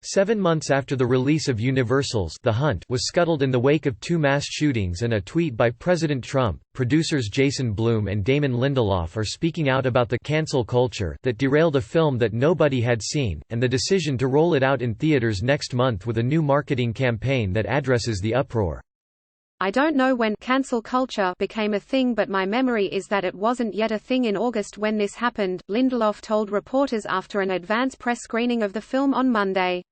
7 months after the release of Universal's The Hunt was scuttled in the wake of 2 mass shootings and a tweet by President Trump, producers Jason Blum and Damon Lindelof are speaking out about the cancel culture that derailed a film that nobody had seen, and the decision to roll it out in theaters next month with a new marketing campaign that addresses the uproar. I don't know when cancel culture became a thing, but my memory is that it wasn't yet a thing in August when this happened, Lindelof told reporters after an advance press screening of the film on Monday.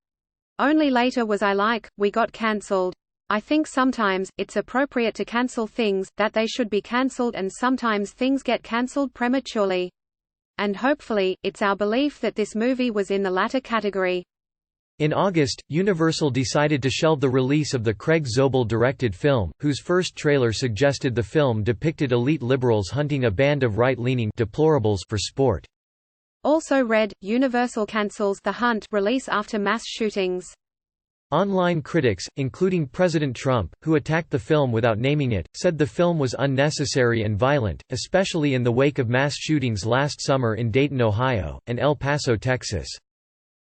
Only later was I like, we got cancelled. I think sometimes, it's appropriate to cancel things, that they should be cancelled, and sometimes things get cancelled prematurely. And hopefully, it's our belief that this movie was in the latter category. In August, Universal decided to shelve the release of the Craig Zobel-directed film, whose first trailer suggested the film depicted elite liberals hunting a band of right-leaning deplorables for sport. Also read, Universal cancels The Hunt release after mass shootings. Online critics, including President Trump, who attacked the film without naming it, said the film was unnecessary and violent, especially in the wake of mass shootings last summer in Dayton, Ohio, and El Paso, Texas.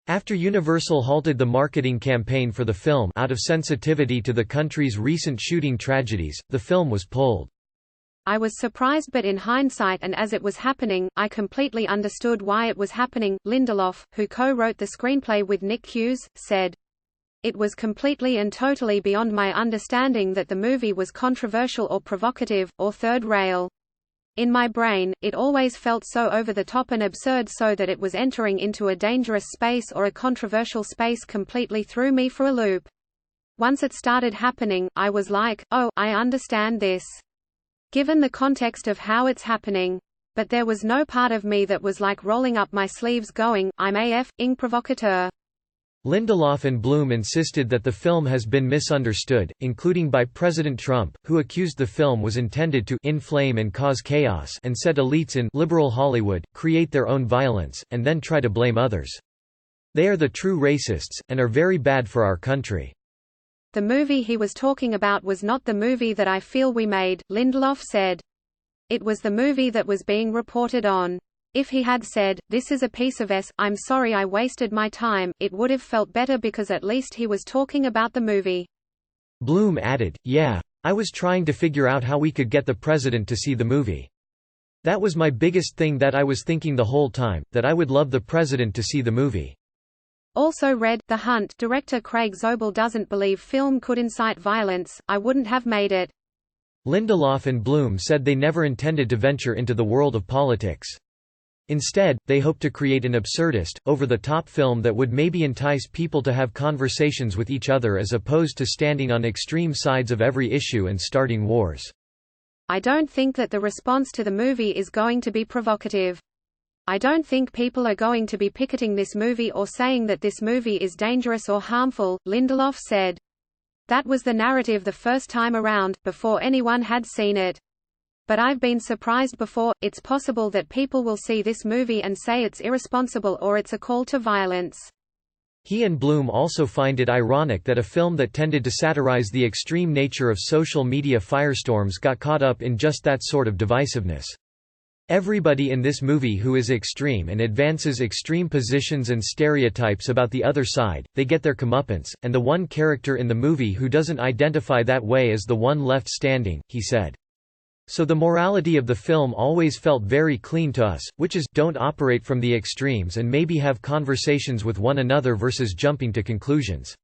After Universal halted the marketing campaign for the film out of sensitivity to the country's recent shooting tragedies, the film was pulled. I was surprised, but in hindsight and as it was happening, I completely understood why it was happening. Lindelof, who co-wrote the screenplay with Nick Hughes, said, "It was completely and totally beyond my understanding that the movie was controversial or provocative, or third rail. In my brain, it always felt so over the top and absurd, so that it was entering into a dangerous space or a controversial space completely threw me for a loop. Once it started happening, I was like, oh, I understand this. Given the context of how it's happening. But there was no part of me that was like rolling up my sleeves going, I'm ing provocateur." Lindelof and Blum insisted that the film has been misunderstood, including by President Trump, who accused the film was intended to inflame and cause chaos and said elites in liberal Hollywood create their own violence, and then try to blame others. They are the true racists, and are very bad for our country. The movie he was talking about was not the movie that I feel we made, Lindelof said. It was the movie that was being reported on. If he had said, this is a piece of I'm sorry I wasted my time, it would have felt better because at least he was talking about the movie. Blum added, yeah. I was trying to figure out how we could get the president to see the movie. That was my biggest thing that I was thinking the whole time, that I would love the president to see the movie. Also read, The Hunt director Craig Zobel doesn't believe film could incite violence, I wouldn't have made it. Lindelof and Blum said they never intended to venture into the world of politics. Instead, they hoped to create an absurdist, over-the-top film that would maybe entice people to have conversations with each other as opposed to standing on extreme sides of every issue and starting wars. I don't think that the response to the movie is going to be provocative. I don't think people are going to be picketing this movie or saying that this movie is dangerous or harmful, Lindelof said. That was the narrative the first time around, before anyone had seen it. But I've been surprised before. It's possible that people will see this movie and say it's irresponsible or it's a call to violence. He and Blum also find it ironic that a film that tended to satirize the extreme nature of social media firestorms got caught up in just that sort of divisiveness. Everybody in this movie who is extreme and advances extreme positions and stereotypes about the other side, they get their comeuppance, and the one character in the movie who doesn't identify that way is the one left standing, he said. So the morality of the film always felt very clean to us, which is, don't operate from the extremes and maybe have conversations with one another versus jumping to conclusions.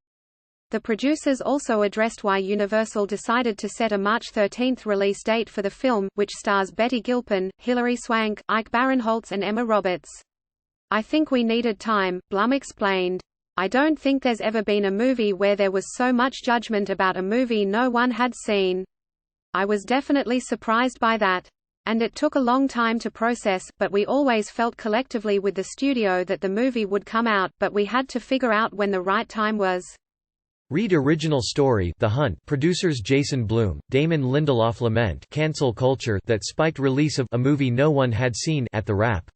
The producers also addressed why Universal decided to set a March 13 release date for the film, which stars Betty Gilpin, Hilary Swank, Ike Barinholtz and Emma Roberts. I think we needed time, Blum explained. I don't think there's ever been a movie where there was so much judgment about a movie no one had seen. I was definitely surprised by that. And it took a long time to process, but we always felt collectively with the studio that the movie would come out, but we had to figure out when the right time was. Read original story The Hunt producers Jason Blum, Damon Lindelof. Lament cancel culture that spiked release of a movie no one had seen at the Wrap.